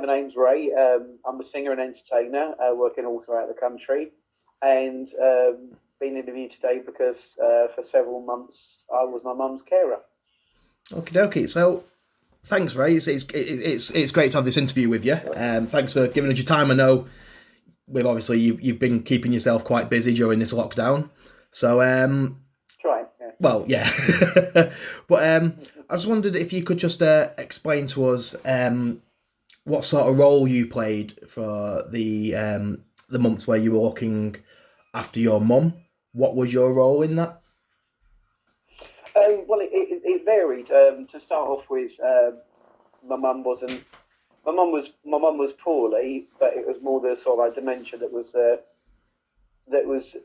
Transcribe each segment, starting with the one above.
name's Ray. I'm a singer and entertainer, working all throughout the country, and been interviewed today because for several months I was my mum's carer. Okie dokie. So, thanks, Ray. It's great to have this interview with you. Thanks for giving us your time. I know with obviously you've been keeping yourself quite busy during this lockdown. So, Trying, yeah. well, yeah. But I just wondered if you could just explain to us what sort of role you played for the months where you were looking after your mum. What was your role in that? Well, it varied. To start off with, my mum wasn't. My mum was poorly, but it was more the sort of like dementia that was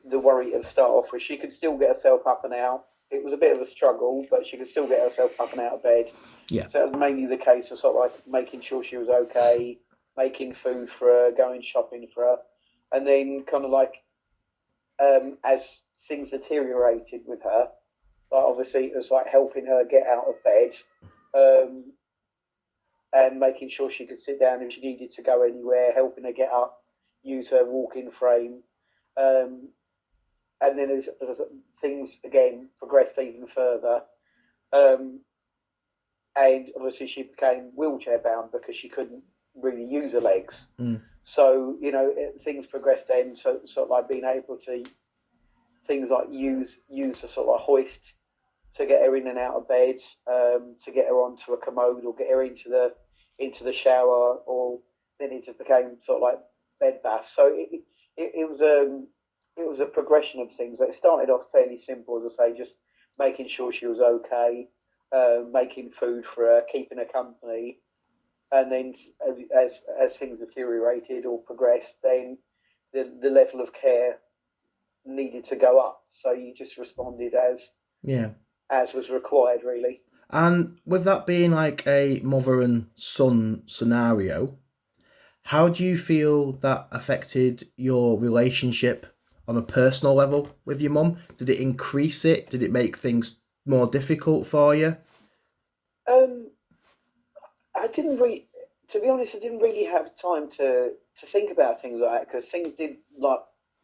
the worry to start off with. She could still get herself up and out. It was a bit of a struggle, but she could still get herself up and out of bed. Yeah. So it was mainly the case of sort of like making sure she was okay, making food for her, going shopping for her, and then kind of like as things deteriorated with her, like obviously it was like helping her get out of bed, um, and making sure she could sit down if she needed to go anywhere, helping her get up, use her walking frame. Um, and then as things again progressed even further, um, and obviously she became wheelchair bound because she couldn't really use her legs. Mm. So things progressed then. So sort of like being able to things like use the sort of like hoist to get her in and out of bed, to get her onto a commode or get her into the shower, or then it just became sort of like bed bath. So it was a progression of things. It started off fairly simple, as I say, just making sure she was okay, making food for her, keeping her company, and then as things deteriorated or progressed, then the level of care needed to go up. So you just responded Yeah. as was required, really. And with that being like a mother and son scenario, how do you feel that affected your relationship on a personal level with your mum? Did it increase it? Did it make things more difficult for you? Um, I didn't really, to be honest, I didn't really have time to think about things like that because things did like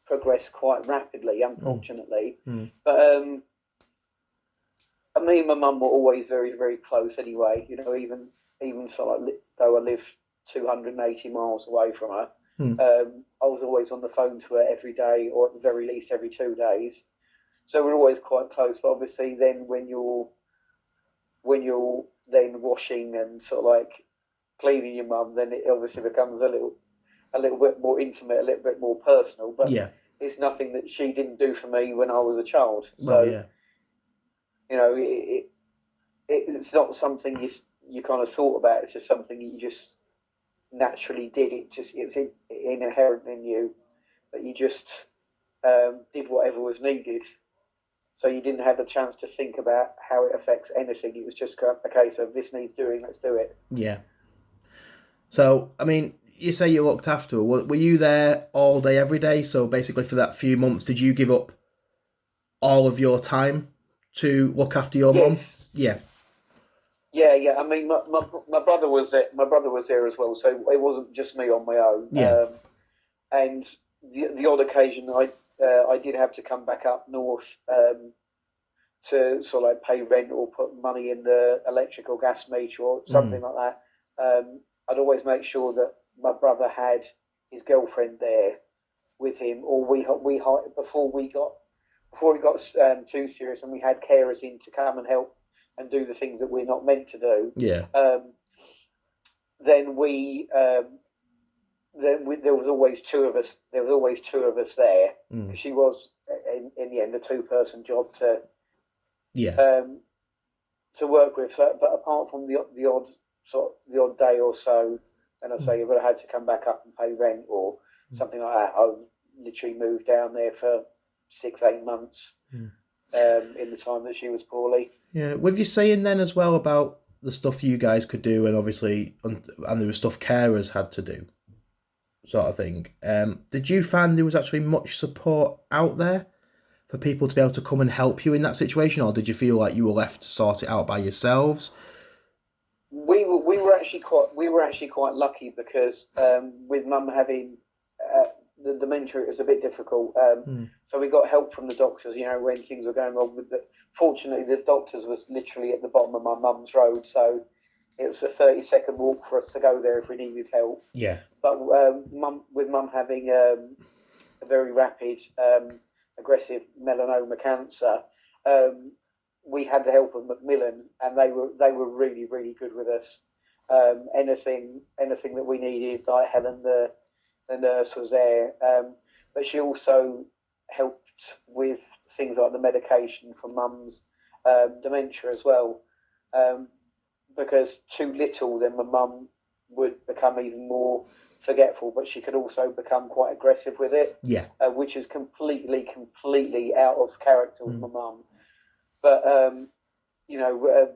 progress quite rapidly, Mm. unfortunately. Mm. But me and my mum were always very, very close anyway. Even so, though I live 280 miles away from her, Mm. I was always on the phone to her every day, or at the very least every 2 days. So we're always quite close. But obviously, then when you're then washing and sort of like cleaning your mum, then it obviously becomes a little bit more intimate, a little bit more personal. But Yeah. it's nothing that she didn't do for me when I was a child. Well, So yeah. it's not something you kind of thought about. It's just something you just naturally did. It's inherent in you that you just did whatever was needed. So you didn't have the chance to think about how it affects anything. It was just a case of this needs doing, let's do it. Yeah. So, I mean, you say you looked after her. Were you there all day, every day? So basically, for that few months, did you give up all of your time to look after your mum? Yes, Yeah. yeah, yeah. I mean, my brother was there. My brother was there as well, so it wasn't just me on my own. Yeah. And the odd occasion, I did have to come back up north, to sort of like pay rent or put money in the electric or gas meter or Mm. something like that. I'd always make sure that my brother had his girlfriend there with him, or we before it got too serious, and we had carers in to come and help and do the things that we're not meant to do. Yeah. Um, then there was always two of us. There was always two of us there Mm. because she was in the end a two-person job Yeah. um, to work with. But apart from the odd day or so, and I Mm. say if I had to come back up and pay rent or something like that, I've literally moved down there for 6, 8 months, Mm. in the time that she was poorly. Yeah. With you saying then as well about the stuff you guys could do, and obviously, and there was stuff carers had to do, sort of thing. Did you find there was actually much support out there for people to be able to come and help you in that situation, or did you feel like you were left to sort it out by yourselves? we were actually quite lucky because with mum having uh, the dementia, it was a bit difficult. Mm. So we got help from the doctors. You know, when things were going wrong with the. Fortunately, the doctors was literally at the bottom of my mum's road, so it was a 30-second walk for us to go there if we needed help. Yeah. But with mum having a very rapid, aggressive melanoma cancer, um, we had the help of Macmillan, and they were really really good with us. Anything that we needed, like Helen, the nurse was there, but she also helped with things like the medication for mum's dementia as well. Um, because too little, then my mum would become even more forgetful, but she could also become quite aggressive with it, Yeah. which is completely out of character with Mm. my mum. But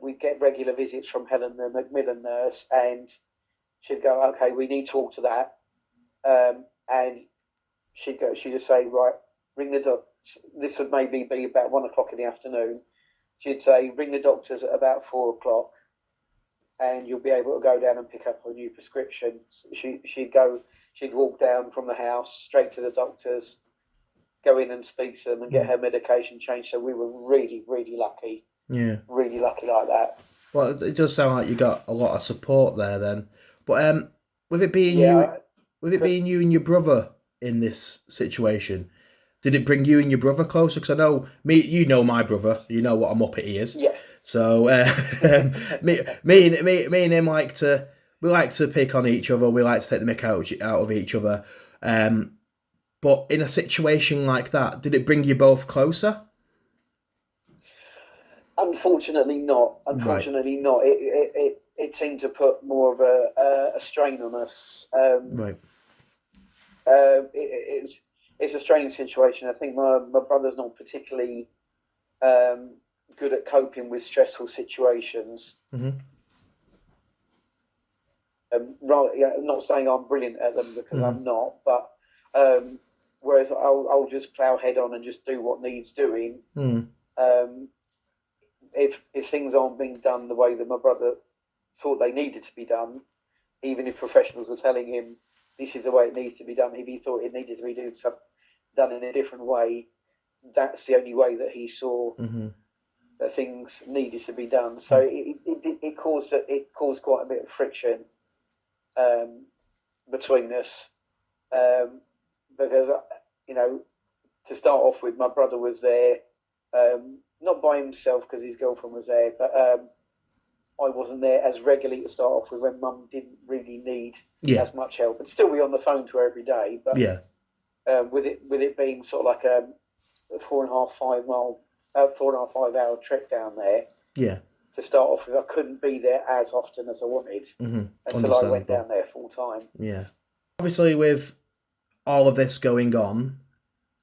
we get regular visits from Helen, the Macmillan nurse, and she'd go, "Okay, we need to talk to that," and she'd just say, "Right, ring the doc." This would maybe be about 1 o'clock in the afternoon. She'd say, "Ring the doctors at about 4 o'clock, and you'll be able to go down and pick up a new prescription." She'd walk down from the house straight to the doctors, go in and speak to them and get Mm. her medication changed. So we were Yeah. really lucky like that. Well, it does sound like you got a lot of support there then. But with it being you, Yeah, with it being you and your brother in this situation, did it bring you and your brother closer? Because I know me, you know my brother, you know what a muppet he is. yeah. So me and him like to pick on each other. We like to take the mick out of each other. But in a situation like that, did it bring you both closer? Unfortunately, not. Right. Unfortunately, not. It seemed to put more of a strain on us. Right. It's a strange situation. I think my brother's not particularly um, good at coping with stressful situations. Hmm. Right, yeah, I'm not saying I'm brilliant at them because Hmm. I'm not, but um, whereas I'll just plough head on and just do what needs doing. Mm. Um, if things aren't being done the way that my brother thought they needed to be done, even if professionals are telling him this is the way it needs to be done, if he thought it needed to be done in a different way, that's the only way that he saw Hmm. that things needed to be done. So it caused quite a bit of friction um, between us, um, because you know, to start off with, my brother was there, not by himself because his girlfriend was there, but I wasn't there as regularly to start off with when mum didn't really need Yeah. as much help. And still be on the phone to her every day, but Yeah. with it being sort of like a 4.5 5 mile, 4.5 5 hour trek down there Yeah. to start off with, I couldn't be there as often as I wanted Hmm. until I went Understandable. down there full time. Yeah. Obviously, with all of this going on,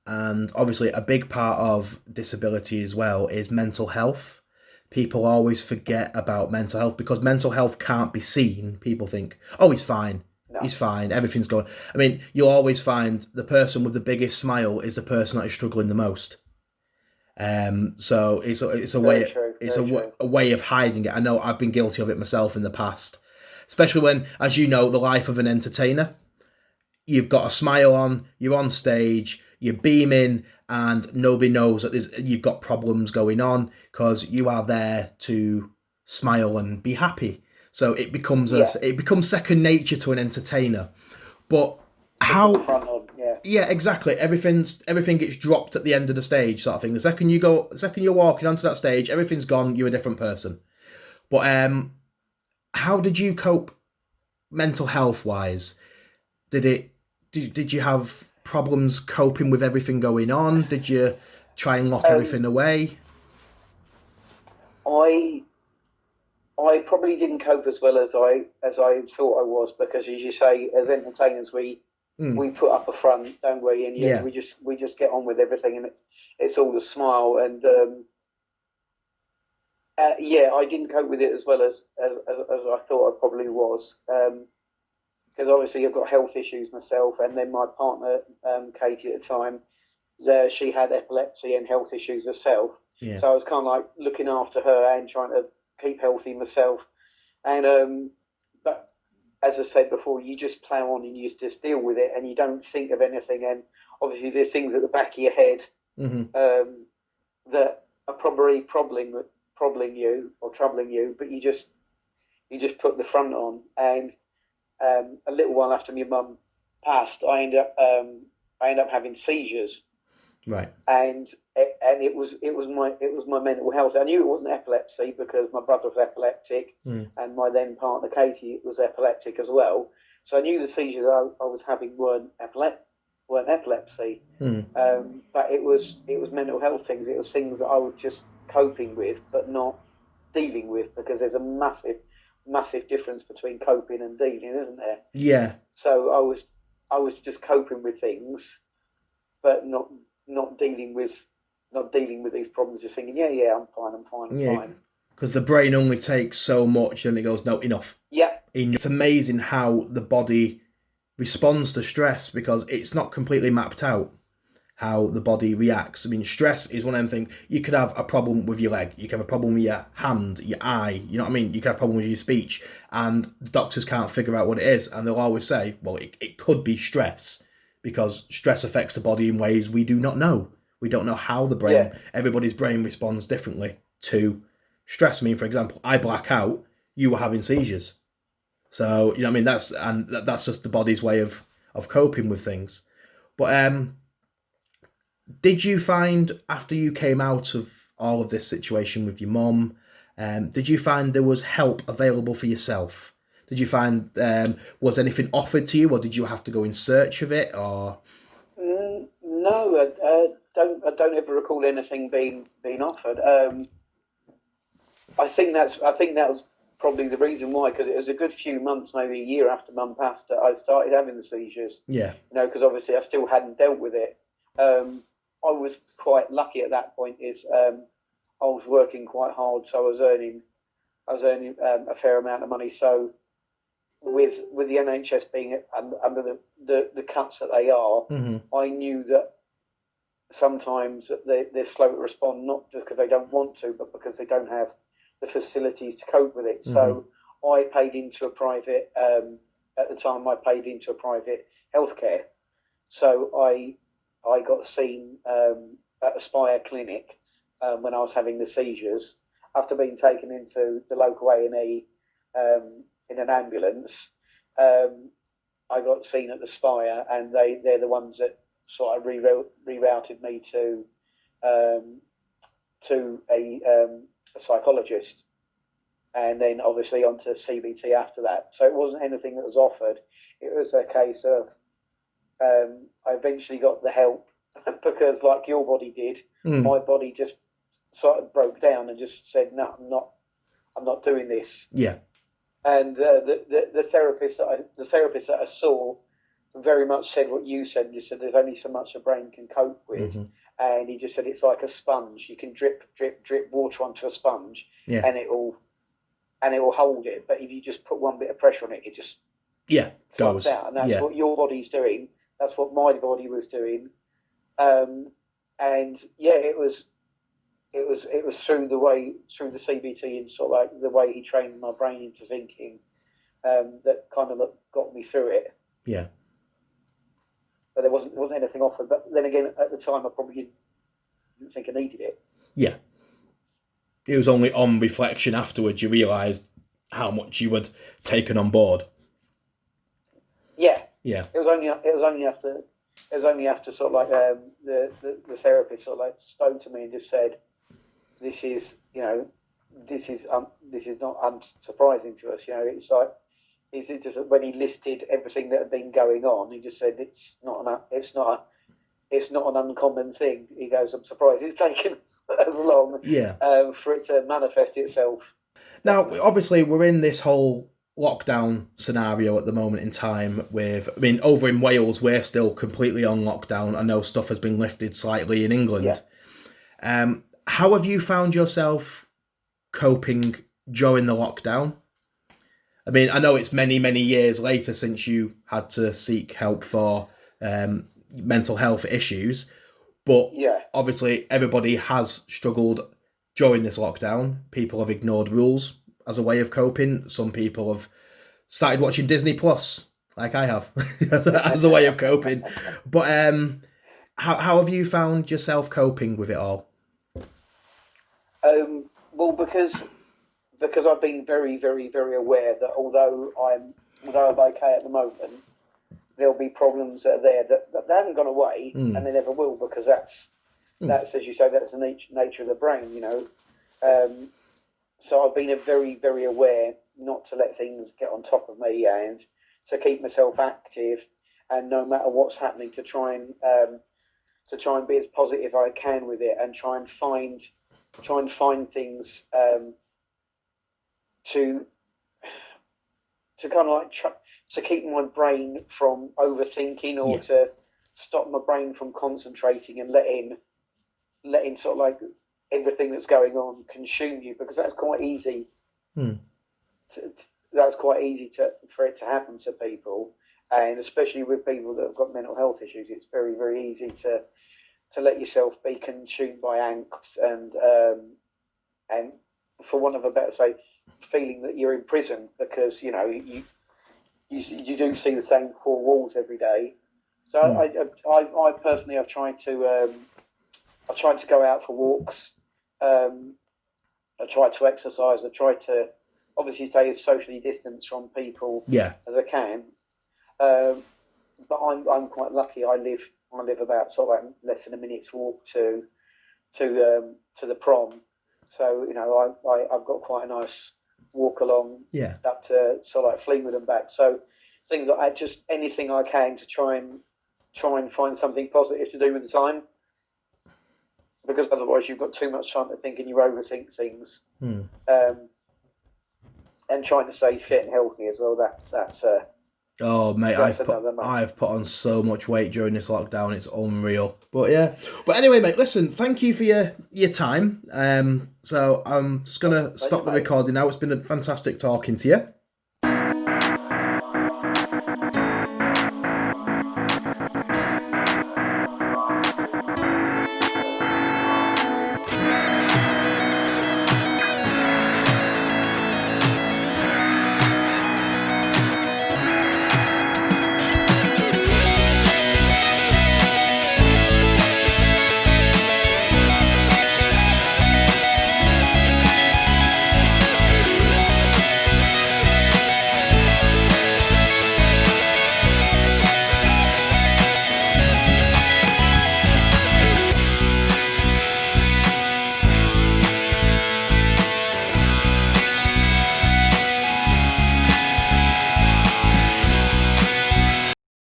and obviously a big part of disability as well is mental health. People always forget about mental health because mental health can't be seen. People think, oh, No, he's fine, everything's going. I mean, you'll always find the person with the biggest smile is the person that is struggling the most. So it's a very way true, it's very true. a way of hiding it. I know I've been guilty of it myself in the past, especially when, as you know, the life of an entertainer, you've got a smile on, you're on stage, you're beaming, and nobody knows that you've got problems going on because you are there to smile and be happy. So Yeah, it becomes second nature to an entertainer. But to put the how? front on. Yeah, Yeah, exactly. Everything gets dropped at the end of the stage, sort of thing. The second you're walking onto that stage, everything's gone. You're a different person. But how did you cope mental health wise? Did it did you have problems coping with everything going on? Did you try and lock um, everything away? I I probably didn't cope as well as I thought I was because, as you say, as entertainers, Mm, we put up a front, don't we? And yeah, we just get on with everything, and it's all a smile. And yeah, I didn't cope with it as well as I thought I probably was. Because obviously I've got health issues myself, and then my partner, Katie, at the time, she had epilepsy and health issues herself. yeah, So I was kind of like looking after her and trying to keep healthy myself. And but as I said before, you just plough on and you just deal with it, and you don't think of anything. And obviously, there's things at the back of your head that are probably troubling you, but you just put the front on. And a little while after my mum passed, I ended up having seizures, Right. and it was my mental health. I knew it wasn't epilepsy because my brother was epileptic, and my then partner Katie was epileptic as well. So I knew the seizures I was having weren't epilepsy, but it was mental health things. It was things that I was just coping with, but not dealing with, because there's a massive difference between coping and dealing, isn't there? Yeah. So I was just coping with things, but not dealing with these problems. Just thinking, yeah, I'm fine, I'm fine. Because the brain only takes so much, and it goes, no, enough. Yeah, It's amazing how the body responds to stress, because it's not completely mapped out how the body reacts. I mean, stress is one of them things. You could have a problem with your leg, you could have a problem with your hand, your eye, you know what I mean? You could have a problem with your speech, and the doctors can't figure out what it is, and they'll always say, well, it could be stress, because stress affects the body in ways we do not know. We don't know how the brain, everybody's brain responds differently to stress. I mean, for example, I black out, you were having seizures. So, you know what I mean? That's just the body's way of coping with things. But did you find, after you came out of all of this situation with your mum, did you find there was help available for yourself? Did you find, was anything offered to you, or did you have to go in search of it, or? No, I don't ever recall anything being offered. I think that was probably the reason why, because it was a good few months, maybe a year after Mum passed, that I started having the seizures. Yeah. Because obviously I still hadn't dealt with it. I was quite lucky at that point. I was working quite hard, so I was earning a fair amount of money. So with the NHS being under the cuts that they are, I knew that sometimes they're slow to respond, not just because they don't want to, but because they don't have the facilities to cope with it. So I paid into a private, at the time I paid into a private healthcare. So I got seen at a Spire clinic when I was having the seizures, after being taken into the local A&E in an ambulance. I got seen at the Spire, and they're the ones that sort of rerouted me to a psychologist, and then obviously onto CBT after that. So it wasn't anything that was offered. It was a case of I eventually got the help because, like your body did, my body just sort of broke down and just said, "No, I'm not doing this." Yeah. And the therapist that I saw very much said what you said. You said there's only so much a brain can cope with, and he just said it's like a sponge. You can drip water onto a sponge, and it will hold it. But if you just put one bit of pressure on it, it just floods out. And that's what your body's doing. That's what my body was doing. And yeah, it was through the CBT and sort of like the way he trained my brain into thinking that kind of got me through it. Yeah. But there wasn't anything offered. But then again, at the time, I probably didn't think I needed it. Yeah. It was only on reflection afterwards you realised how much you had taken on board. Yeah. Yeah. It was only after sort of like the therapist sort of like spoke to me and just said, this is not unsurprising to us. It's like, it's just when he listed everything that had been going on, he just said it's not an uncommon thing. He goes, I'm surprised it's taken as long for it to manifest itself. Now, obviously, we're in this whole lockdown scenario at the moment in time over in Wales, we're still completely on lockdown. I know stuff has been lifted slightly in England. Yeah. How have you found yourself coping during the lockdown? I mean, I know it's many, many years later since you had to seek help for mental health issues, but obviously everybody has struggled during this lockdown. People have ignored rules as a way of coping. Some people have started watching Disney Plus, like I have, as a way of coping. But how have you found yourself coping with it all? Well, because I've been very, very, very aware that although I'm okay at the moment, there'll be problems that are there that they haven't gone away, and they never will, because that's as you say, that's the nature of the brain, you know. So I've been very, very aware not to let things get on top of me, and to keep myself active, and no matter what's happening, to try and be as positive I can with it, and try and find things to kind of like to keep my brain from overthinking, or Yeah. to stop my brain from concentrating and letting sort of like everything that's going on consume you, because that's quite easy. Hmm. That's quite easy for it to happen to people, and especially with people that have got mental health issues, it's very, very easy to let yourself be consumed by angst, and for want of a better say, feeling that you're in prison, because you know you do see the same four walls every day. So Hmm. I personally have tried to go out for walks. I try to exercise. I try to obviously stay as socially distanced from people Yeah. as I can. Um, but I'm quite lucky. I live about sort of like less than a minute's walk to the prom. So you know I've got quite a nice walk along Yeah. up to sort of like Fleetwood and back. So things like that, just anything I can to try and find something positive to do with the time, because otherwise you've got too much time to think and you overthink things. Hmm. Um, and trying to stay fit and healthy as well. Oh mate, That's another matter. I've put on so much weight during this lockdown. It's unreal. But yeah. But anyway, mate, listen. Thank you for your time. So I'm just gonna Pleasure, stop the mate. recording now. It's been a fantastic talking to you.